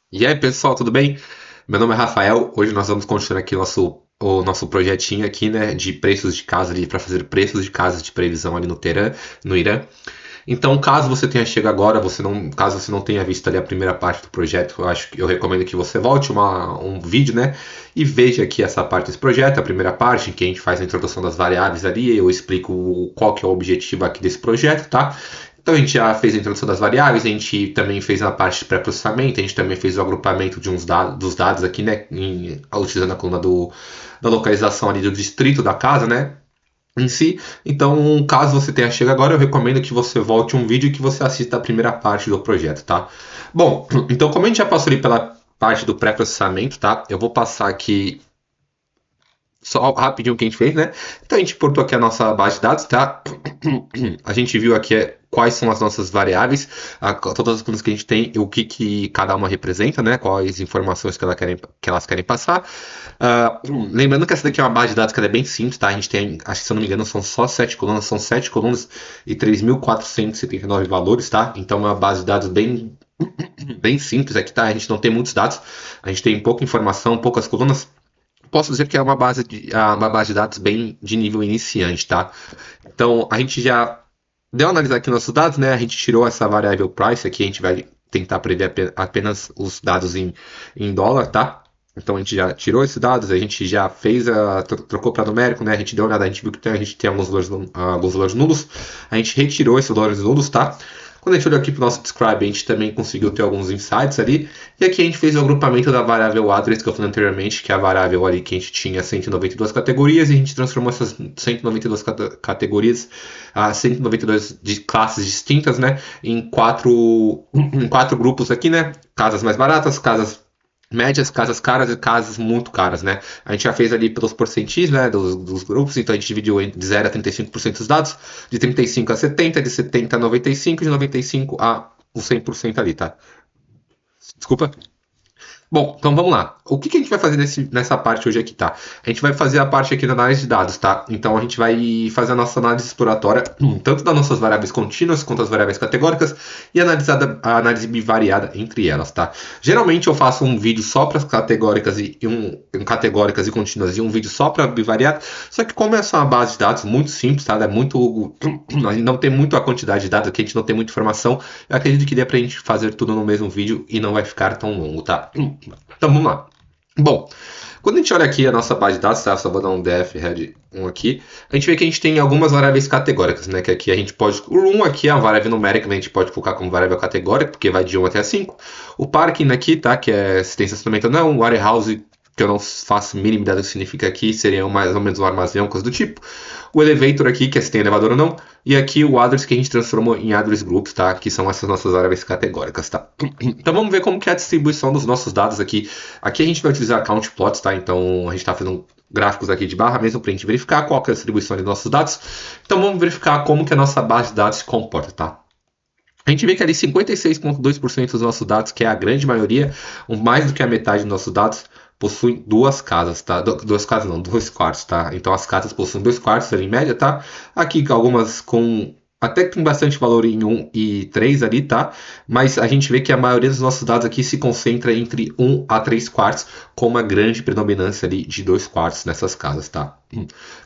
E aí, pessoal, tudo bem? Meu nome é Rafael. Hoje nós vamos continuar aqui o nosso projetinho aqui, né, de preços de casa ali para fazer preços de casas de previsão ali no Irã. Então, caso você tenha chegado agora, caso você não tenha visto ali a primeira parte do projeto, eu recomendo que você volte um vídeo, né, e veja aqui essa parte desse projeto, a primeira parte, em que a gente faz a introdução das variáveis ali, eu explico qual que é o objetivo aqui desse projeto, tá? Então a gente já fez a introdução das variáveis, a gente também fez a parte de pré-processamento, a gente também fez o agrupamento dos dados aqui, né, utilizando a coluna da localização ali do distrito da casa, né, em si. Então, caso você tenha chegado agora, eu recomendo que você volte um vídeo e que você assista a primeira parte do projeto, tá? Bom, então como a gente já passou ali pela parte do pré-processamento, tá? Eu vou passar aqui só rapidinho o que a gente fez, né? Então a gente importou aqui a nossa base de dados, tá? A gente viu aqui quais são as nossas variáveis, todas as coisas que a gente tem, o que cada uma representa, né? Quais informações que elas querem passar. Ah, lembrando que essa daqui é uma base de dados que ela é bem simples, tá? A gente tem, acho que se eu não me engano, são só 7 colunas, são 7 colunas e 3.479 valores, tá? Então é uma base de dados bem simples aqui, tá? A gente não tem muitos dados, a gente tem pouca informação, poucas colunas. Posso dizer que é uma base de dados bem de nível iniciante, tá? Então, a gente já deu uma analisar aqui nossos dados, né? A gente tirou essa variável price aqui, a gente vai tentar prever apenas os dados em dólar, tá? Então a gente já tirou esses dados, a gente já trocou para numérico, né? A gente deu uma olhada, a gente viu que a gente tem alguns valores nulos, a gente retirou esses valores nulos, tá? Quando a gente olhou aqui para o nosso describe, a gente também conseguiu ter alguns insights ali. E aqui a gente fez o agrupamento da variável address que eu falei anteriormente, que é a variável ali que a gente tinha 192 categorias, e a gente transformou essas 192 categorias a 192 de classes distintas, né, em quatro grupos aqui, né? Casas mais baratas, casas médias, casas caras e casas muito caras, né? A gente já fez ali pelos porcentis, né, dos grupos, então a gente dividiu de 0 a 35% dos dados, de 35 a 70, de 70 a 95, de 95 a o 100% ali, tá? Desculpa. Bom, então vamos lá. O que a gente vai fazer nessa parte hoje aqui, tá? A gente vai fazer a parte aqui da análise de dados, tá? Então a gente vai fazer a nossa análise exploratória, tanto das nossas variáveis contínuas quanto das variáveis categóricas, e a análise bivariada entre elas, tá? Geralmente eu faço um vídeo só para as categóricas um categóricas e contínuas e um vídeo só para bivariada, só que como essa é uma base de dados muito simples, tá? É muito. A gente não tem muito a quantidade de dados aqui, a gente não tem muita informação. Eu acredito que dê pra gente fazer tudo no mesmo vídeo e não vai ficar tão longo, tá? Então vamos lá. Bom, quando a gente olha aqui a nossa base de dados, tá? Só vou dar um def head 1 aqui. A gente vê que a gente tem algumas variáveis categóricas, né? Que aqui a gente pode. O 1 aqui é a variável numérica, né? A gente pode colocar como variável categórica, porque vai de 1 até 5. O parking aqui, tá? Que é assistência estacionamento não. O warehouse, que eu não faço a mínima ideia do que significa aqui, seria mais ou menos um armazém, coisa do tipo. O elevator aqui, que é se tem elevador ou não. E aqui o address que a gente transformou em address groups, tá? Que são essas nossas variáveis categóricas, tá? Então vamos ver como que é a distribuição dos nossos dados aqui. Aqui a gente vai utilizar count plots, tá? Então a gente está fazendo gráficos aqui de barra mesmo para a gente verificar qual que é a distribuição dos nossos dados. Então vamos verificar como que a nossa base de dados se comporta, tá? A gente vê que ali 56,2% dos nossos dados, que é a grande maioria, mais do que a metade dos nossos dados, possuem duas casas, tá? Duas casas não, 2 quartos, tá? Então as casas possuem 2 quartos ali em média, tá? Aqui algumas com até que tem bastante valor em 1 e 3 ali, tá? Mas a gente vê que a maioria dos nossos dados aqui se concentra entre 1 a 3 quartos, com uma grande predominância ali de 2 quartos nessas casas, tá?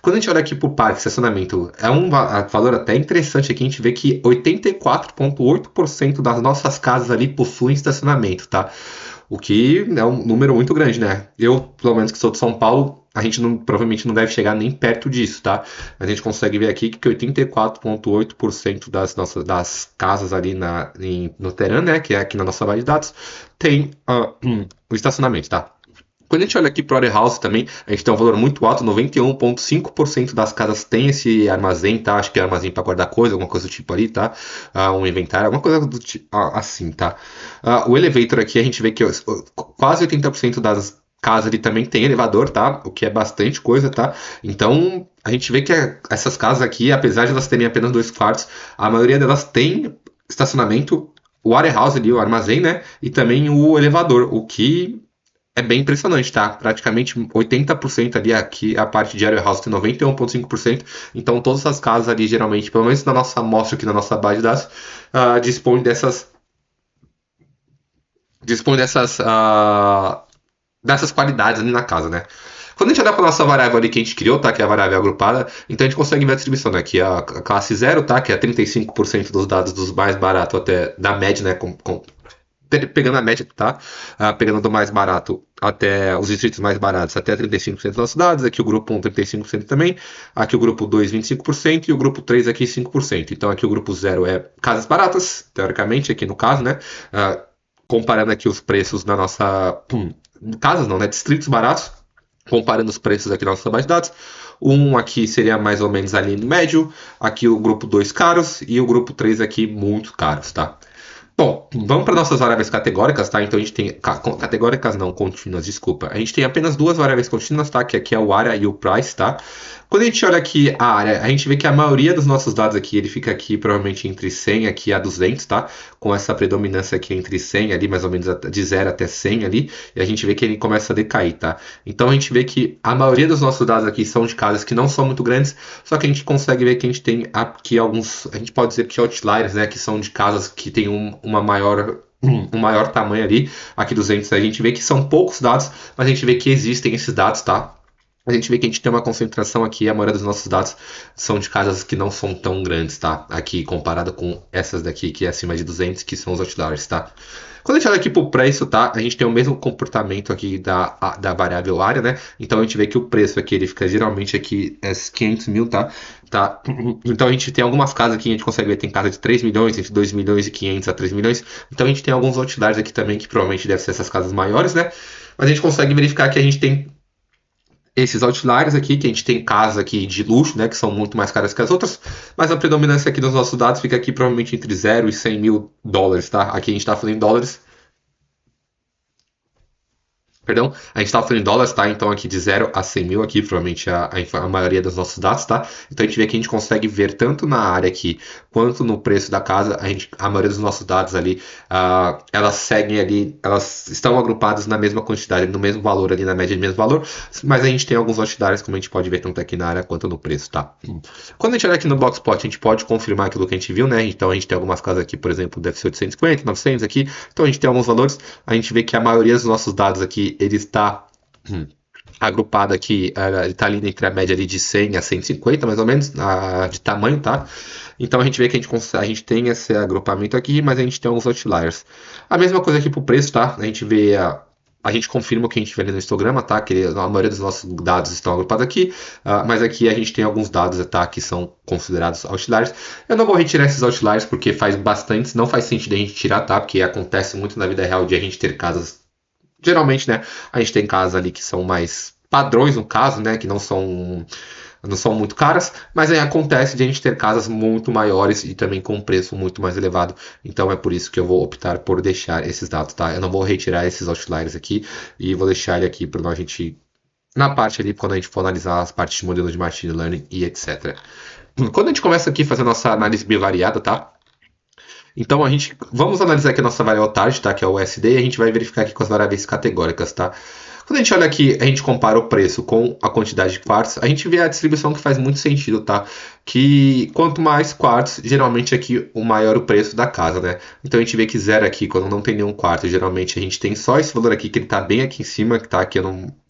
Quando a gente olha aqui para o parque, estacionamento, é um valor até interessante aqui, a gente vê que 84,8% das nossas casas ali possuem estacionamento, tá? O que é um número muito grande, né? Eu, pelo menos que sou de São Paulo, a gente provavelmente não deve chegar nem perto disso, tá? Mas a gente consegue ver aqui que 84,8% das casas ali no Teran, né? Que é aqui na nossa base de dados, tem o estacionamento, tá? Quando a gente olha aqui para o warehouse também, a gente tem um valor muito alto, 91,5% das casas tem esse armazém, tá? Acho que é armazém para guardar coisa, alguma coisa do tipo ali, tá? Um inventário, alguma coisa do tipo assim, tá? O elevator aqui, a gente vê que quase 80% das casas ali também tem elevador, tá? O que é bastante coisa, tá? Então, a gente vê que essas casas aqui, apesar de elas terem apenas 2 quartos, a maioria delas tem estacionamento, o warehouse ali, o armazém, né? E também o elevador, o que é bem impressionante, tá? Praticamente 80% ali aqui, a parte de warehouse tem 91,5%. Então, todas as casas ali, geralmente, pelo menos na nossa amostra aqui na nossa base de dados, dispõem dispõe dessas qualidades ali na casa, né? Quando a gente olhar para a nossa variável ali que a gente criou, tá? Que é a variável agrupada, então a gente consegue ver a distribuição, né? Que é a classe 0, tá? Que é 35% dos dados dos mais baratos até da média, né? Pegando a média, tá? Pegando do mais barato até os distritos mais baratos, até 35% dos nossos dados. Aqui o grupo 1, 35% também. Aqui o grupo 2, 25%. E o grupo 3 aqui, 5%. Então aqui o grupo 0 é casas baratas, teoricamente, aqui no caso, né? Comparando aqui os preços na nossa... casas não, né? Distritos baratos. Comparando os preços aqui na nossa base de dados. O 1 aqui seria mais ou menos ali no médio. Aqui o grupo 2 caros. E o grupo 3 aqui muito caros, tá? Bom, vamos para nossas variáveis categóricas, tá? Então a gente tem categóricas não, contínuas, desculpa. A gente tem apenas duas variáveis contínuas, tá? Que aqui é o área e o price, tá? Quando a gente olha aqui a área, a gente vê que a maioria dos nossos dados aqui, ele fica aqui provavelmente entre 100 aqui a 200, tá? Com essa predominância aqui entre 100 ali, mais ou menos de 0 até 100 ali, e a gente vê que ele começa a decair, tá? Então a gente vê que a maioria dos nossos dados aqui são de casas que não são muito grandes, só que a gente consegue ver que a gente tem aqui alguns, a gente pode dizer que outliers, né? Que são de casas que tem um maior tamanho ali, aqui 200, a gente vê que são poucos dados, mas a gente vê que existem esses dados, tá? A gente vê que a gente tem uma concentração aqui, a maioria dos nossos dados são de casas que não são tão grandes, tá? Aqui, comparado com essas daqui, que é acima de 200, que são os outliers, tá? Quando a gente olha aqui para o preço, tá? A gente tem o mesmo comportamento aqui da variável área, né? Então a gente vê que o preço aqui, ele fica geralmente aqui 500 mil, tá? Então a gente tem algumas casas aqui, a gente consegue ver, tem casa de 3 milhões, entre 2 milhões e 500 a 3 milhões. Então a gente tem alguns outliers aqui também, que provavelmente devem ser essas casas maiores, né? Mas a gente consegue verificar que a gente tem esses outliers aqui, que a gente tem casas aqui de luxo, né, que são muito mais caras que as outras, mas a predominância aqui dos nossos dados fica aqui provavelmente entre 0 e 100 mil dólares, tá? Aqui a gente está falando em dólares. Perdão, a gente estava falando em dólares, tá? Então aqui de 0 a 100 mil aqui, provavelmente a maioria dos nossos dados, tá? Então a gente vê que a gente consegue ver tanto na área aqui, quanto no preço da casa, a maioria dos nossos dados ali, elas seguem ali, elas estão agrupadas na mesma quantidade, no mesmo valor ali, na média do mesmo valor, mas a gente tem alguns outliers, como a gente pode ver tanto aqui na área quanto no preço, tá? Quando a gente olha aqui no Boxplot, a gente pode confirmar aquilo que a gente viu, né? Então a gente tem algumas casas aqui, por exemplo, deve ser 850, 900 aqui, então a gente tem alguns valores, a gente vê que a maioria dos nossos dados aqui, ele está agrupado aqui, ele está ali entre a média ali de 100 a 150, mais ou menos, de tamanho, tá? Então a gente vê que a gente tem esse agrupamento aqui, mas a gente tem alguns outliers. A mesma coisa aqui para o preço, tá? A gente vê a gente confirma o que a gente vê ali no histograma, tá? Que a maioria dos nossos dados estão agrupados aqui, mas aqui a gente tem alguns dados, tá? Que são considerados outliers. Eu não vou retirar esses outliers porque não faz sentido a gente tirar, tá? Porque acontece muito na vida real de a gente ter casas. Geralmente, né? A gente tem casas ali que são mais padrões, no caso, né? Que não são muito caras, mas aí acontece de a gente ter casas muito maiores e também com um preço muito mais elevado. Então é por isso que eu vou optar por deixar esses dados, tá? Eu não vou retirar esses outliers aqui e vou deixar ele aqui para a gente na parte ali quando a gente for analisar as partes de modelo de machine learning e etc. Quando a gente começa aqui a fazer a nossa análise bivariada, tá? Então vamos analisar aqui a nossa variável target, tá? Que é o SD, e a gente vai verificar aqui com as variáveis categóricas, tá? Quando a gente olha aqui, a gente compara o preço com a quantidade de quartos, a gente vê a distribuição que faz muito sentido, tá? Que quanto mais quartos, geralmente aqui o maior o preço da casa, né? Então a gente vê que 0 aqui, quando não tem nenhum quarto, geralmente a gente tem só esse valor aqui, que ele tá bem aqui em cima, que tá aqui,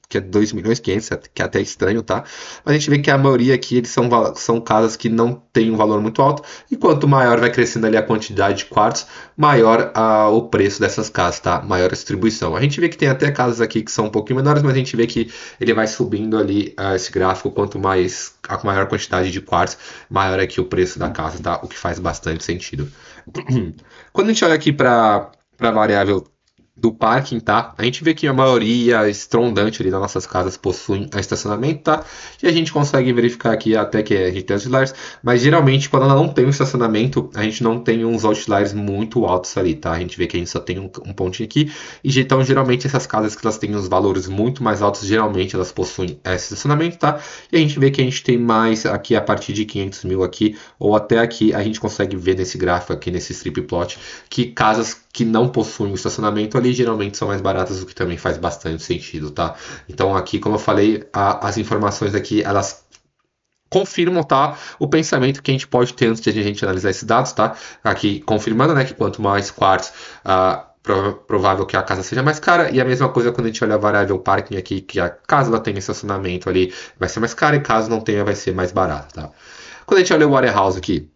que é 2 milhões e 500, que é até estranho, tá? Mas a gente vê que a maioria aqui eles são casas que não tem um valor muito alto, e quanto maior vai crescendo ali a quantidade de quartos, maior o preço dessas casas, tá? Maior a distribuição. A gente vê que tem até casas aqui que são um pouquinho menores, mas a gente vê que ele vai subindo ali esse gráfico, quanto mais a maior quantidade de quartos, maior aqui o preço da casa, tá? O que faz bastante sentido. Quando a gente olha aqui para a variável do parking, tá? A gente vê que a maioria estrondante ali das nossas casas possuem estacionamento, tá? E a gente consegue verificar aqui até que a gente tem outliers, mas geralmente quando ela não tem um estacionamento, a gente não tem uns outliers muito altos ali, tá? A gente vê que a gente só tem um pontinho aqui, e então geralmente essas casas que elas têm uns valores muito mais altos, geralmente elas possuem esse estacionamento, tá? E a gente vê que a gente tem mais aqui a partir de 500 mil aqui, ou até aqui, a gente consegue ver nesse gráfico aqui, nesse strip plot, que casas que não possuem o estacionamento ali geralmente são mais baratas, o que também faz bastante sentido, tá? Então aqui, como eu falei, as informações aqui, elas confirmam, tá, o pensamento que a gente pode ter antes de a gente analisar esses dados, tá? Aqui confirmando, né, que quanto mais quartos, provável que a casa seja mais cara, e a mesma coisa quando a gente olha a variável parking aqui, que a caso ela tenha estacionamento ali, vai ser mais cara, e caso não tenha, vai ser mais barato, tá? Quando a gente olha o warehouse aqui,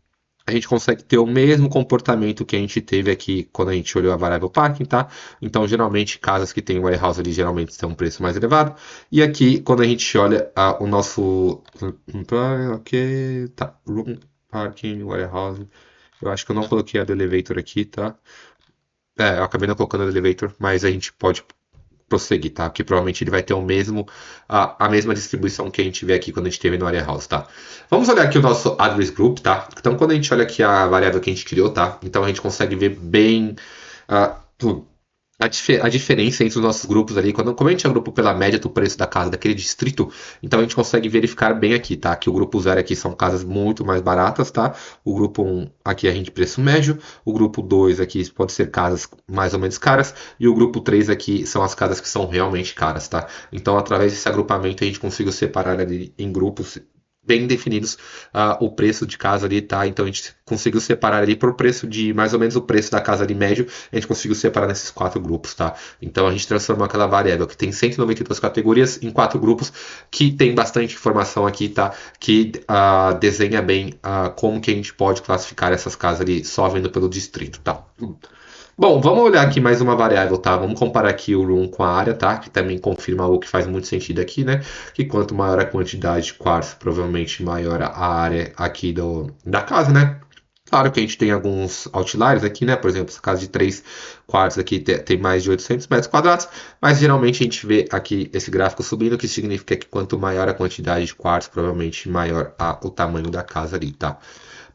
a gente consegue ter o mesmo comportamento que a gente teve aqui quando a gente olhou a variável parking, tá? Então, geralmente, casas que tem warehouse ali geralmente têm um preço mais elevado. E aqui, quando a gente olha o nosso... Ok, tá. Room, parking, warehouse. Eu acho que eu não coloquei a do elevator aqui, tá? Eu acabei não colocando a do elevator, mas a gente pode prosseguir, tá? Porque provavelmente ele vai ter a mesma distribuição que a gente vê aqui quando a gente teve no Warehouse, tá? Vamos olhar aqui o nosso address group, tá? Então, quando a gente olha aqui a variável que a gente criou, tá? Então, a gente consegue ver bem ah, a diferença entre os nossos grupos ali. Como a gente agrupa pela média do preço da casa daquele distrito, então a gente consegue verificar bem aqui, tá? Que o grupo 0 aqui são casas muito mais baratas, tá? O grupo 1 aqui a gente preço médio, o grupo 2 aqui pode ser casas mais ou menos caras, e o grupo 3 aqui são as casas que são realmente caras, tá? Então, através desse agrupamento, a gente consegue separar ali em grupos bem definidos o preço de casa ali, tá? Então a gente conseguiu separar ali por preço de mais ou menos o preço da casa ali médio, a gente conseguiu separar nesses 4 grupos, tá? Então a gente transformou aquela variável que tem 192 categorias em 4 grupos, que tem bastante informação aqui, tá? Que desenha bem como que a gente pode classificar essas casas ali só vendo pelo distrito, tá? Bom, vamos olhar aqui mais uma variável, tá? Vamos comparar aqui o room com a área, tá? Que também confirma algo que faz muito sentido aqui, né? Que quanto maior a quantidade de quartos, provavelmente maior a área aqui da casa, né? Claro que a gente tem alguns outliers aqui, né? Por exemplo, essa casa de 3 quartos aqui tem mais de 800 metros quadrados, mas geralmente a gente vê aqui esse gráfico subindo, que significa que quanto maior a quantidade de quartos, provavelmente maior o tamanho da casa ali, tá?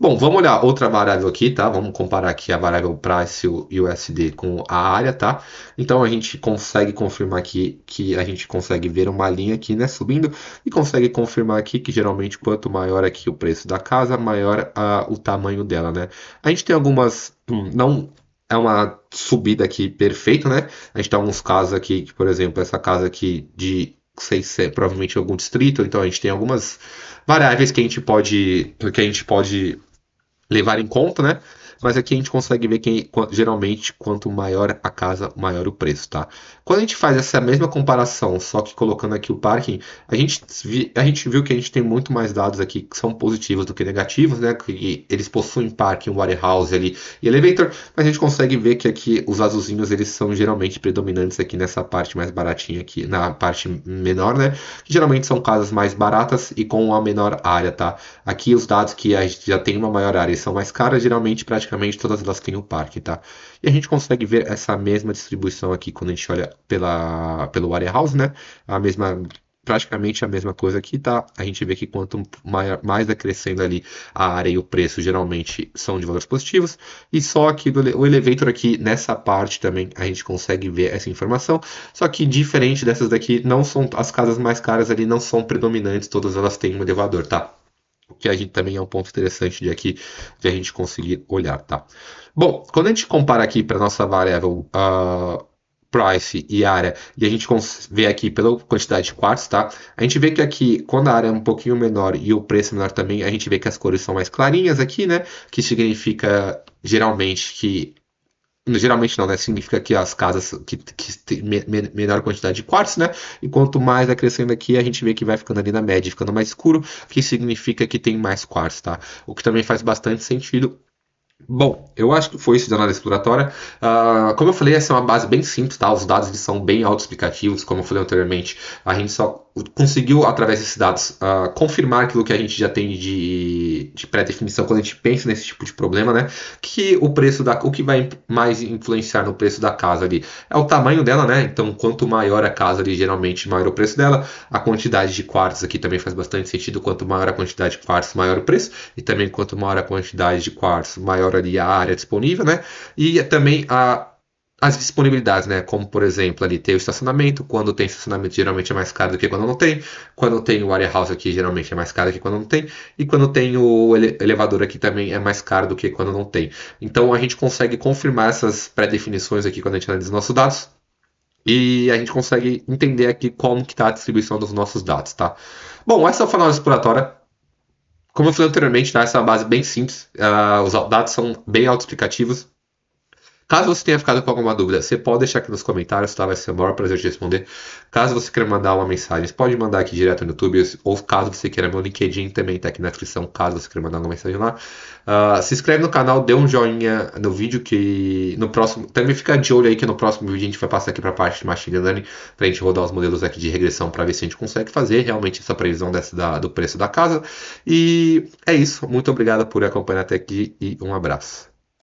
Bom, vamos olhar outra variável aqui, tá? Vamos comparar aqui a variável price e o USD com a área, tá? Então a gente consegue confirmar aqui que a gente consegue ver uma linha aqui, né, subindo, e consegue confirmar aqui que geralmente quanto maior aqui o preço da casa, maior o tamanho dela, né? A gente tem algumas, não é uma subida aqui perfeita, né? A gente tem alguns casos aqui, que, por exemplo, essa casa aqui de sei se é provavelmente algum distrito, então a gente tem algumas variáveis que a gente pode levar em conta, né? Mas aqui a gente consegue ver que geralmente quanto maior a casa, maior o preço, tá? Quando a gente faz essa mesma comparação, só que colocando aqui o parking, a gente viu que a gente tem muito mais dados aqui que são positivos do que negativos, né? Que eles possuem parking, warehouse ali e elevator, mas a gente consegue ver que aqui os azulzinhos eles são geralmente predominantes aqui nessa parte mais baratinha aqui, na parte menor, né? Que geralmente são casas mais baratas e com uma menor área, tá? Aqui os dados que a gente já tem uma maior área são mais caras, geralmente praticamente todas elas têm o parque, tá? E a gente consegue ver essa mesma distribuição aqui quando a gente olha pelo warehouse, né? Praticamente a mesma coisa aqui, tá? A gente vê que quanto mais vai crescendo ali a área e o preço, geralmente são de valores positivos. E só aqui o elevator aqui, nessa parte também, a gente consegue ver essa informação. Só que diferente dessas daqui, não são as casas mais caras ali, não são predominantes, todas elas têm um elevador, tá? O que a gente também é um ponto interessante de a gente conseguir olhar, tá? Bom, quando a gente compara aqui para nossa variável price e área, e a gente vê aqui pela quantidade de quartos, tá? A gente vê que aqui, quando a área é um pouquinho menor e o preço é menor também, a gente vê que as cores são mais clarinhas aqui, né? Que significa geralmente não, né? Significa que as casas que têm menor quantidade de quartos, né? E quanto mais vai crescendo aqui, a gente vê que vai ficando ali na média, ficando mais escuro, que significa que tem mais quartos, tá? O que também faz bastante sentido. Bom, eu acho que foi isso de análise exploratória. Como eu falei, essa é uma base bem simples, tá? Os dados eles são bem autoexplicativos, como eu falei anteriormente. A gente só conseguiu, através desses dados, confirmar aquilo que a gente já tem de pré-definição quando a gente pensa nesse tipo de problema, né? Que o que vai mais influenciar no preço da casa ali é o tamanho dela, né? Então, quanto maior a casa ali, geralmente maior o preço dela. A quantidade de quartos aqui também faz bastante sentido. Quanto maior a quantidade de quartos, maior o preço. E também quanto maior a quantidade de quartos, maior ali a área disponível, né? E também as disponibilidades, né? Como, por exemplo, ali ter o estacionamento. Quando tem estacionamento, geralmente é mais caro do que quando não tem. Quando tem o warehouse aqui, geralmente é mais caro do que quando não tem. E quando tem o elevador aqui também é mais caro do que quando não tem. Então, a gente consegue confirmar essas pré-definições aqui quando a gente analisa os nossos dados. E a gente consegue entender aqui como que está a distribuição dos nossos dados, tá? Bom, essa foi a análise exploratória. Como eu falei anteriormente, tá? Essa é uma base bem simples. Os dados são bem autoexplicativos. Caso você tenha ficado com alguma dúvida, você pode deixar aqui nos comentários, tá? Vai ser o maior prazer de responder. Caso você queira mandar uma mensagem, você pode mandar aqui direto no YouTube, ou caso você queira, meu LinkedIn também tá aqui na descrição, caso você queira mandar uma mensagem lá. Se inscreve no canal, dê um joinha no vídeo que no próximo... Também fica de olho aí que no próximo vídeo a gente vai passar aqui para a parte de Machine Learning, pra gente rodar os modelos aqui de regressão para ver se a gente consegue fazer realmente essa previsão do preço da casa. E é isso. Muito obrigado por acompanhar até aqui e um abraço.